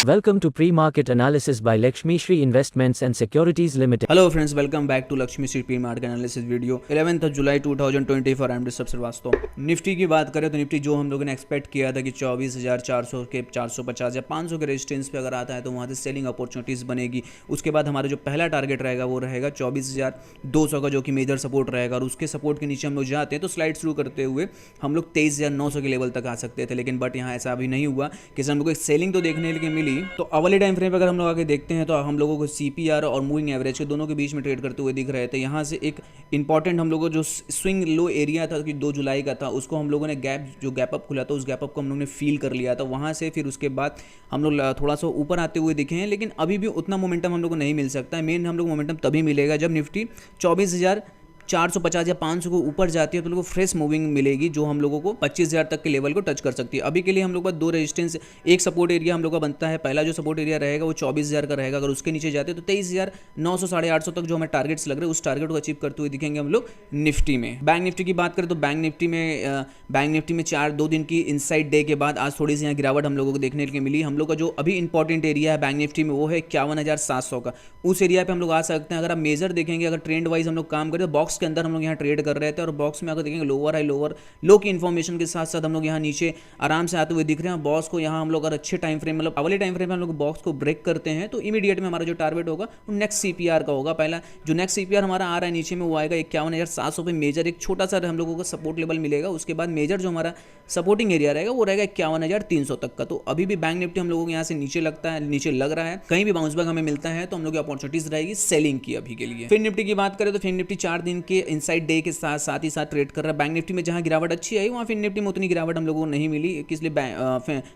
Welcome to Pre-Market Analysis by Lakshmi Shri Investments and Securities Limited. Hello friends, welcome back to Lakshmi Shri Pre-Market Analysis video 11th जुलाई 2024 I am Rishabh Srivastava. Nifty की बात करें तो Nifty जो हम लोगों ने एक्सपेक्ट किया था कि 24,400 के 450 या 500 के रेजिस्टेंस पे अगर आता है तो वहाँ से सेलिंग अपॉर्चुनिटीज़ बनेगी। उसके बाद हमारा जो पहला टारगेट रहेगा वो रहेगा 24,200 का, जो कि मेजर सपोर्ट रहेगा। और उसके सपोर्ट के नीचे हम लोग जाते हैं तो स्लाइड शुरू करते हुए हम लोग 23,900 के लेवल तक आ सकते थे, लेकिन बट यहाँ ऐसा अभी नहीं हुआ कि हम लोग को एक सेलिंग तो देखने के मिली। तो अवली टाइम फ्रेम पर अगर हम लोग आगे देखते हैं तो हम लोगों को CPR और मूविंग एवरेज के दोनों के बीच में ट्रेड करते हुए दिख रहे थे। यहाँ से एक इंपॉर्टेंट हम लोगों को जो स्विंग लो एरिया था कि 2 जुलाई का था, उसको हम लोगों ने गैप अप खुला था, उस गैप अप को हम लोगों ने फील कर लिया था। वहाँ से फिर उसके बाद हम लोग थोड़ा सा ऊपर आते हुए दिखे हैं, लेकिन अभी भी उतना मोमेंटम हम लोग को नहीं मिल सकता है। मेन हम लोग मोमेंटम तभी मिलेगा जब निफ्टी 24,450 या 500 को ऊपर जाती है तो लोगों को फ्रेश मूविंग मिलेगी, जो हम लोगों को 25,000 तक के लेवल को टच कर सकती है। अभी के लिए हम लोग का 2 रेजिस्टेंस, एक सपोर्ट एरिया हम लोग का बनता है। पहला जो सपोर्ट एरिया रहेगा वो 24,000 का रहेगा। अगर उसके नीचे जाते हैं तो 23,900 850 तक जो हमें टारगेट्स लग रहे हैं उस टारगेट को अचीव करते हुए दिखेंगे हम लोग निफ्टी में। बैंक निफ्टी की बात करें तो बैंक निफ्टी में 2 दिन की इनसाइड डे के बाद आज थोड़ी सी यहाँ गिरावट हम लोगों को देखने के मिली। हम लोग का जो अभी इंपॉर्टेंट एरिया है बैंक निफ्टी में वो है 51,700 का। उस एरिया पे हम लोग आ सकते हैं। अगर आप मेजर देखेंगे, अगर ट्रेंड वाइज हम लोग काम करें तो बॉक्स के अंदर हम लोग यहाँ ट्रेड कर रहे थे और बॉक्स में अगर देखेंगे लोअर हाई लोअर लो की इन्फॉर्मेशन के साथ साथ हम लोग यहाँ नीचे आराम से आते हुए दिख रहे हैं। बॉक्स को यहाँ हम लोग अगर अच्छे टाइम फ्रेम मतलब अवले टाइम फ्रेम में हम लोग बॉक्स को ब्रेक करते हैं तो इमीडिएट में हमारा जो टारगेट होगा वो नेक्स्ट CPR का होगा। पहला जो नेक्स्ट CPR हमारा आ रहा है नीचे में वो आएगा 51,700 पे। मेजर एक छोटा सा हम लोगों को सपोर्ट लेवल मिलेगा। उसके बाद मेजर जो हमारा सपोर्टिंग एरिया रहेगा वो रहेगा 51,300 तक का। तो अभी भी बैंक निफ्टी हम लोगों को यहाँ से नीचे लग रहा है। कहीं भी बाउंस बैक हमें मिलता है तो हम लोग की अपॉर्चुनिटीज रहेगी सेलिंग की अभी के लिए। फिर निफ्टी की बात करें तो फिर निफ्टी 4 दिन के इनसाइड डे के साथ ही साथ ट्रेड कर रहा है। बैंक निफ्टी में जहां गिरावट अच्छी आई वहां फिर निफ्टी में उतनी गिरावट हम लोगों को नहीं मिली, इसलिए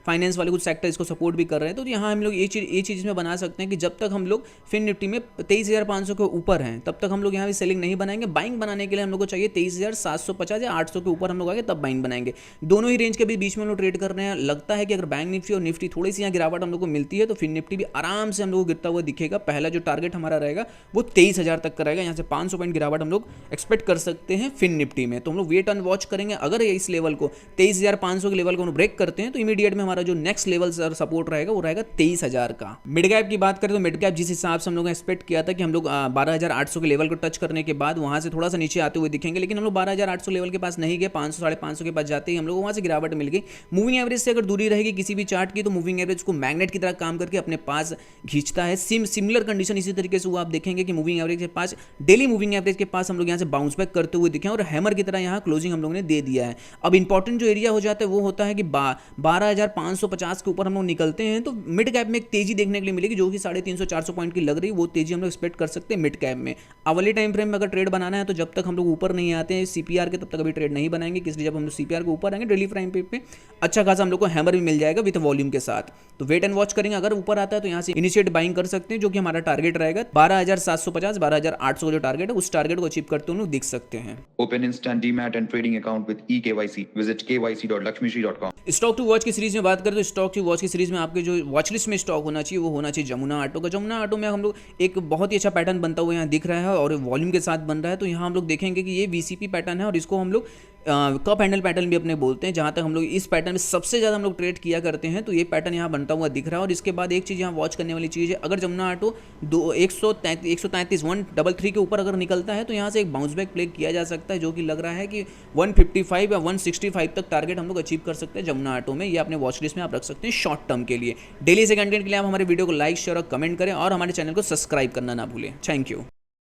फाइनेंस वाले कुछ सेक्टर इसको सपोर्ट भी कर रहे हैं। तो यहाँ हम लोग ये चीज़ में बना सकते हैं कि जब तक हम लोग फिर निफ्टी में 23,500 के ऊपर हैं तब तक हम लोग यहाँ भी सेलिंग नहीं बनाएंगे। बाइंग बनाने के लिए हम लोग को चाहिए 23,750 या 800 के ऊपर हम लोग आगे तब बाइंग बनाएंगे। दोनों ही रेंज के बीच में हम लोग ट्रेड कर रहे हैं। लगता है कि अगर बैंक निफ्टी और निफ्टी थोड़ी सी यहाँ गिरावट हम लोग को मिलती है तो फिर निफ्टी भी आराम से हम लोग को गिरता हुआ दिखेगा। पहला जो टारगेट हमारा रहेगा वो 23,000 तक का रहेगा। यहाँ से 500 पॉइंट गिरावट हम लोग एक्सपेक्ट कर सकते हैं फिर निफ्टी में। तो हम लोग वेट एंड वॉच करेंगे। अगर इस लेवल को 23,500 के लेवल को हम ब्रेक करते हैं तो इमीडिएट में हमारा जो नेक्स्ट लेवल सपोर्ट रहेगा वो रहेगा 23,000 का। मिड गैप की बात करें तो मिड गैप जिस हिसाब से हम लोग ने एक्सपेक्ट किया था कि हम लोग 12,800 के लेवल को टच करने के बाद वहां से थोड़ा सा नीचे आते हुए दिखेंगे, लेकिन हम लोग 12,800 लेवल के पास नहीं गए। 500 550 के पास जाते ही हम लोग वहां से गिरावट मिल गई। मूविंग एवरेज से अगर दूरी रहेगी किसी भी चार्ट की तो मूविंग एवरेज को मैग्नेट की तरह काम करके अपने पास खींचता है। सिमिलर कंडीशन इसी तरीके से वो आप देखेंगे कि मूविंग एवरेज के पास, डेली मूविंग एवरेज के पास हम लोग यहाँ से बाउंस बैक करते हुए दिखे और हैमर की तरह यहाँ क्लोजिंग हम लोग ने दे दिया है। अब इंपॉर्टेंट जो एरिया हो जाता है वो होता है कि 12,550 के ऊपर हम लोग निकलते हैं तो मिड कैप में एक तेजी देखने के लिए मिलेगी, जो कि 350-400 पॉइंट की लग रही है। वो तेजी हम लोग एक्सपेक्ट कर सकते हैं मिड कैप में। अवली टाइम फ्रेम में अगर ट्रेड बनाना है तो जब तक हम लोग ऊपर नहीं आते हैं CPR के तब तक अभी ट्रेड नहीं बनाएंगे, इसलिए जब हम लोग CPR के ऊपर आएंगे डेली फ्रेम पे अच्छा खासा हम लोग को हैमर भी मिल जाएगा विद वॉल्यूम के साथ। तो वेट एंड वॉच करेंगे। अगर ऊपर आता है तो यहाँ से इनिशिएट बाइंग कर सकते हैं, जो कि हमारा टारगेट रहेगा 12,750 12,800 जो टारगेट है उस टारगेट को अचीव करते हुए दिख सकते हैं। Open instant demat and trading account with eKYC. Visit kyc.lakshmishri.com. Stock to watch की सीरीज में बात करें तो स्टॉक टू वॉच की सीरीज में आपके जो वॉच लिस्ट में स्टॉक होना चाहिए वो होना चाहिए जमुना ऑटो का। जमुना ऑटो में हम लोग एक बहुत ही अच्छा पैटर्न बनता हुआ यहाँ दिख रहा है और वॉल्यूम के साथ बन रहा है। तो यहाँ हम लोग देखेंगे कि ये VCP पैटर्न है और इसको हम लोग कप हैंडल पैटर्न भी अपने बोलते हैं। जहाँ तक हम लोग इस पैटर्न में सबसे ज़्यादा हम लोग ट्रेड किया करते हैं तो ये पैटर्न यहाँ बनता हुआ दिख रहा है। और इसके बाद एक चीज़ यहाँ वॉच करने वाली चीज़ है, अगर जमुना ऑटो 133 133 के ऊपर अगर निकलता है तो यहाँ से एक बाउंस बैक प्ले किया जा सकता है, जो कि लग रहा है कि 155 या 165 तक टारगेट हम लोग अचीव कर सकते हैं जमुना ऑटो में। ये अपने वॉच लिस्ट में आप रख सकते हैं शॉर्ट टर्म के लिए। डेली से कंटेंट के लिए आप हमारे वीडियो को लाइक शेयर और कमेंट करें और हमारे चैनल को सब्सक्राइब करना ना भूलें। Thank you.